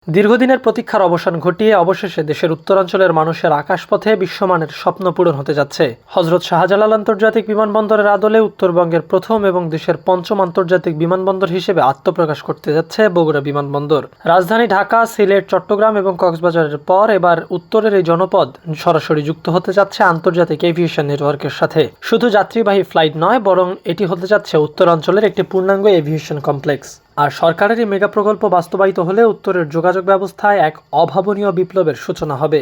দীর্ঘদিনের প্রতীক্ষার অবসান ঘটিয়ে অবশেষে দেশের উত্তরাঞ্চলের মানুষের আকাশপথে বিশ্বমানের স্বপ্ন পূরণ হতে যাচ্ছে। হযরত শাহজালাল আন্তর্জাতিক বিমানবন্দরের আদলে উত্তরবঙ্গের প্রথম এবং দেশের পঞ্চম আন্তর্জাতিক বিমানবন্দর হিসেবে আত্মপ্রকাশ করতে যাচ্ছে বগুড়া বিমানবন্দর। রাজধানী ঢাকা, সিলেট, চট্টগ্রাম এবং কক্সবাজারের পর এবার উত্তরের এই জনপদ সরাসরি যুক্ত হতে যাচ্ছে আন্তর্জাতিক এভিয়েশন নেটওয়ার্কের সাথে। শুধু যাত্রীবাহী ফ্লাইট নয়, বরং এটি হতে যাচ্ছে উত্তরাঞ্চলের একটি পূর্ণাঙ্গ এভিয়েশন কমপ্লেক্স। আর সরকারের এই মেগা প্রকল্প বাস্তবায়িত হলে উত্তরের যোগাযোগ ব্যবস্থায় এক অভাবনীয় বিপ্লবের সূচনা হবে।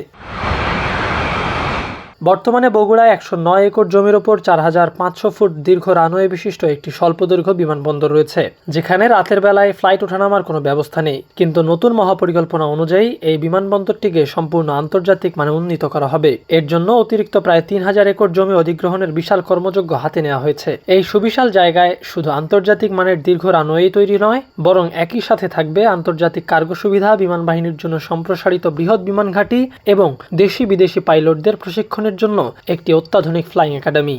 বর্তমানে বগুড়ায় ১০৯ একর জমির ওপর ৪৫০০ ফুট দীর্ঘ রানওয়ে বিশিষ্ট একটি স্বল্পদৈর্ঘ্য বিমানবন্দর রয়েছে, যেখানে রাতের বেলায় ফ্লাইট ওঠানামার কোনো ব্যবস্থা নেই। কিন্তু নতুন মহাপরিকল্পনা অনুযায়ী এই বিমানবন্দরটিকে সম্পূর্ণ আন্তর্জাতিক মানে উন্নীত করা হবে। এর জন্য অতিরিক্ত প্রায় ৩০০০ একর জমি অধিগ্রহণের বিশাল কর্মযজ্ঞ হাতে নেওয়া হয়েছে। এই সুবিশাল জায়গায় শুধু আন্তর্জাতিক মানের দীর্ঘ রানওয়ে তৈরি নয়, বরং একই সাথে থাকবে আন্তর্জাতিক কার্গো সুবিধা, বিমান বাহিনীর জন্য সম্প্রসারিত বৃহৎ বিমান ঘাঁটি এবং দেশি বিদেশি পাইলটদের প্রশিক্ষণের জন্য একটি অত্যাধুনিক ফ্লাইং একাডেমি।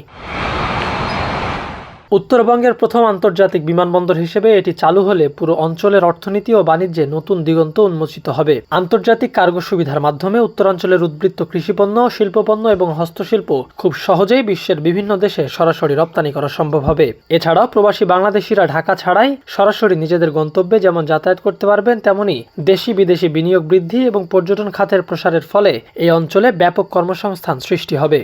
উত্তরবঙ্গের প্রথম আন্তর্জাতিক বিমানবন্দর হিসেবে এটি চালু হলে পুরো অঞ্চলের অর্থনীতি ও বাণিজ্যে নতুন দিগন্ত উন্মোচিত হবে। আন্তর্জাতিক কার্গো সুবিধার মাধ্যমে উত্তরাঞ্চলের উদ্বৃত্ত কৃষিপণ্য, শিল্পপণ্য এবং হস্তশিল্প খুব সহজেই বিশ্বের বিভিন্ন দেশে সরাসরি রপ্তানি করা সম্ভব হবে। এছাড়াও প্রবাসী বাংলাদেশিরা ঢাকা ছাড়াই সরাসরি নিজেদের গন্তব্যে যেমন যাতায়াত করতে পারবেন, তেমনি দেশি বিদেশি বিনিয়োগ বৃদ্ধি এবং পর্যটন খাতের প্রসারের ফলে এই অঞ্চলে ব্যাপক কর্মসংস্থান সৃষ্টি হবে।